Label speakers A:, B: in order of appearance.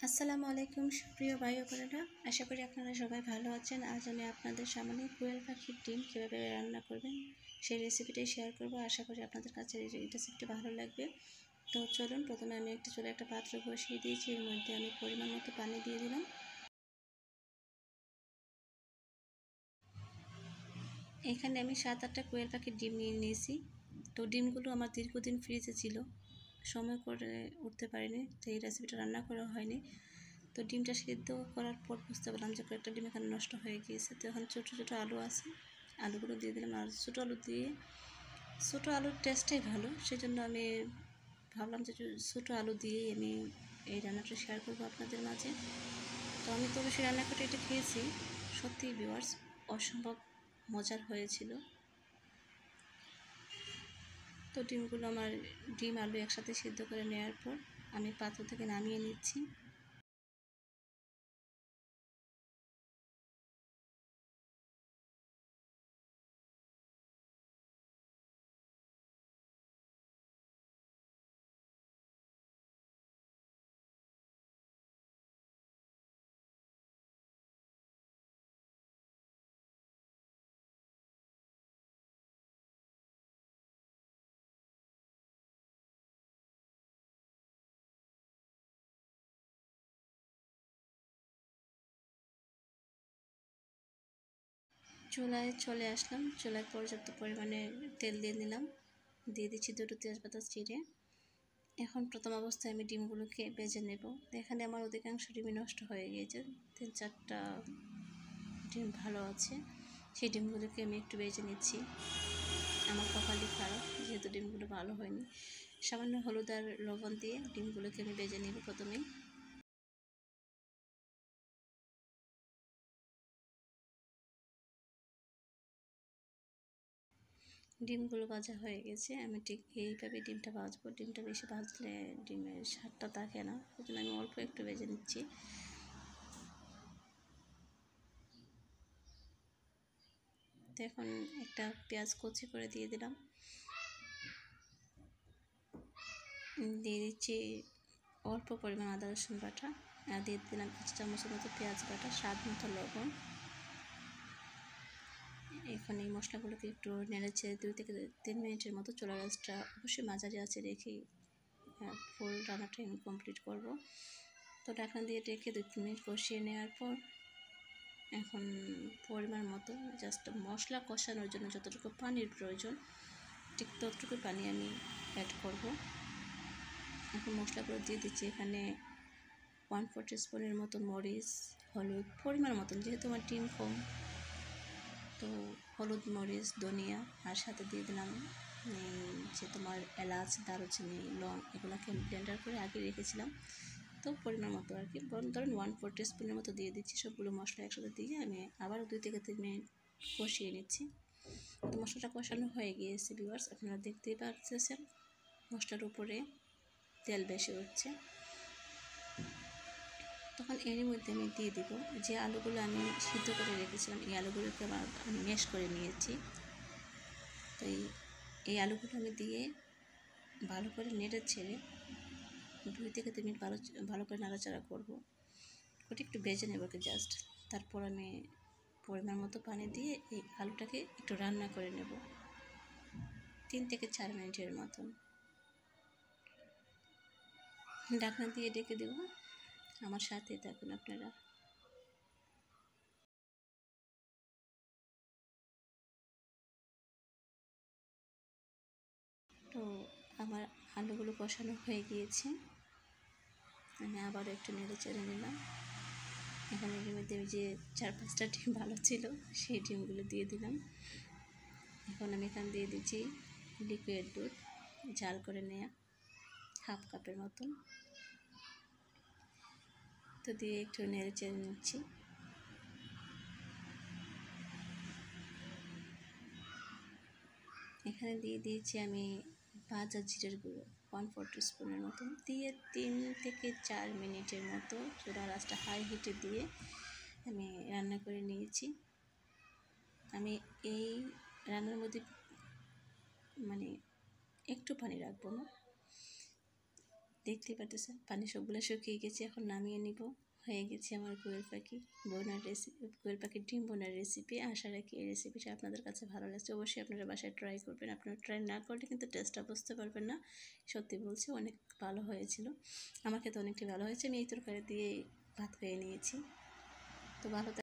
A: আসসালামু আলাইকুম সুপ্রিয় ভাই ও বোনেরা, আশা করি আপনারা সবাই ভালো আছেন। আজ আমি আপনাদের সামনে কোয়েল পাখির ডিম কীভাবে রান্না করবেন সেই রেসিপিটাই শেয়ার করব। আশা করি আপনাদের কাছে এই রেসিপিটি ভালো লাগবে। তো চলুন, প্রথমে আমি চুলায় একটা পাত্র বসিয়ে দিয়েছি। এর মধ্যে আমি পরিমাণ মতো পানি দিয়ে দিলাম। এখানে আমি 7-8টা কোয়েল পাখির ডিম নিয়ে নিয়েছি। তো ডিমগুলো আমার দীর্ঘদিন ফ্রিজে ছিল, সময় করে উঠতে পারিনি, তো এই রেসিপিটা রান্না করা হয়নি। তো ডিমটা সিদ্ধ করার পর বুঝতে পারলাম যে কয়েকটা ডিম এখানে নষ্ট হয়ে গিয়েছে। তো এখন ছোটো ছোটো আলু আছে, আলুগুলো দিয়ে দিলাম। আর ছোটো আলুর টেস্টটাই ভালো, সেজন্য আমি ভাবলাম যে ছোটো আলু দিয়েই আমি এই রান্নাটা শেয়ার করবো আপনাদের মাঝে। তো আমি তো অবশ্যই রান্না করে এটা খেয়েছি, সত্যিই ভিউয়ার্স অসম্ভব মজার হয়েছিল। তো ডিম আলু একসাথে সিদ্ধ করে নেওয়ার পর আমি পাত্র থেকে নামিয়ে নিচ্ছি। চুলায় চলে আসলাম, চুলায় পর্যাপ্ত পরিমাণে তেল দিয়ে নিলাম, দিয়ে দিচ্ছি দুটো তেজপাতা চিড়ে। এখন প্রথম অবস্থায় আমি ডিমগুলোকে ভেজে নেব। এখানে আমার অধিকাংশ ডিমই নষ্ট হয়ে গিয়েছে, 3-4টা ডিম ভালো আছে। সেই ডিমগুলোকে আমি একটু ভেজে নিচ্ছি। আমার কপালই খারাপ, যেহেতু ডিমগুলো ভালো হয়নি। সামান্য হলুদ আর লবণ দিয়ে ডিমগুলোকে আমি ভেজে নেব প্রথমেই। ডিমগুলো ভাজা হয়ে গেছে, আমি ঠিক এইভাবে ডিমটা ভাজবো। ডিমটা বেশি ভাজলে ডিমের স্বাদটা থাকে না, সেজন্য আমি অল্প একটু ভেজে নিচ্ছি। তো এখন একটা পেঁয়াজ কুচি করে দিয়ে দিলাম, দিয়ে দিচ্ছি অল্প পরিমাণ আদা রসুন বাটা, আর দিয়ে দিলাম 5 চামচের মতো পেঁয়াজ বাটা, স্বাদ মতো লবণ। এখন এই মশলাগুলোকে একটু নেড়েছে 2 থেকে 3 মিনিটের মতো। চুলার আঁচটা অবশ্যই মাঝারি আঁচে রেখে ফুল রান্নাটা আমি কমপ্লিট করব। তো ঢাকনা দিয়ে রেখে 2-3 মিনিট কষিয়ে নেওয়ার পর এখন পরিমাণ মতো জাস্ট মশলা কষানোর জন্য যতটুকু পানির প্রয়োজন ঠিক ততটুকু পানি আমি অ্যাড করব। এখন মশলাগুলো দিয়ে দিচ্ছি। এখানে 1/4 টিস্পুনের মতো মরিচ, হলুদ পরিমাণ মতন, যেহেতু আমার ডিম কম, তো হলুদ, মরিচ, ধনিয়া, আর সাথে দিয়ে দিলাম যে তোমার এলাচ, দারুচিনি, লং, এগুলোকে আমি ব্লেন্ডার করে আগে রেখেছিলাম। তো পরিমাণ মতো আর কি, ধরেন 1/4 টিস্পুনের মতো দিয়ে দিচ্ছি। সবগুলো মশলা একসাথে দিয়ে আমি আবারও 2-3 মিনিট কষিয়ে নিচ্ছি। তো মশলাটা কষানো হয়ে গিয়েছে ভিউয়ার্স, আপনারা দেখতেই পাচ্ছেন মশলার উপরে তেল বেশি হচ্ছে। তখন এরই মধ্যে আমি দিয়ে দিব যে আলুগুলো আমি সিদ্ধ করে রেখেছিলাম, এই আলুগুলোকে আমি ম্যাশ করে নিয়েছি। তো এই আলুগুলো আমি দিয়ে ভালো করে নেড়ে ছেড়ে 2-3 মিনিট ভালো করে নাড়াচাড়া করব। ওটা একটু ভেজে নেব জাস্ট। তারপর আমি পরিমাণ মতো পানি দিয়ে এই আলুটাকে একটু রান্না করে নেব 3-4 মিনিটের মতন। ঢাকনা দিয়ে ডেকে দেব। আমার সাথে থাকুন আপনারা। তো আমার আলুগুলো কষানো হয়ে গিয়েছে, আমি আবারও একটু নেড়ে চেড়ে নিলাম। এখন এর মধ্যে ওই যে 4-5টা ডিম ভালো ছিল, সেই ডিমগুলো দিয়ে দিলাম। এখন আমি এখানে দিয়ে দিচ্ছি লিকুইড দুধ, জাল করে নেওয়া 1/2 কাপের মতন। তো দিয়ে একটু নেড়ে চেড়ে নিচ্ছি। এখানে দিয়ে দিয়েছি আমি ভাজা জিরের গুঁড়ো 1/4 টিস্পুনের মতন, দিয়ে 3-4 মিনিটের মতো চুলার আঁচটা হাই হিটে দিয়ে আমি রান্না করে নিয়েছি। আমি এই রান্নার মধ্যে মানে একটু পানি রাখবো না, দেখতেই পারতেছেন পানি সবগুলো শুকিয়ে গেছে। এখন নামিয়ে নিব। হয়ে গেছে আমার কোয়েল পাখি বোনার রেসিপি, কোয়েল পাখির ডিম বোনার রেসিপি। আশা রাখি এই রেসিপিটা আপনাদের কাছে ভালো লাগছে। অবশ্যই আপনারা বাসায় ট্রাই করবেন। আপনারা ট্রাই না করলে কিন্তু টেস্টটা বুঝতে পারবেন না। সত্যি বলছি অনেক ভালো হয়েছিল, আমার খেতে অনেকটাই ভালো হয়েছে। আমি এই তরকারি দিয়ে ভাত খেয়ে নিয়েছি। তো ভালো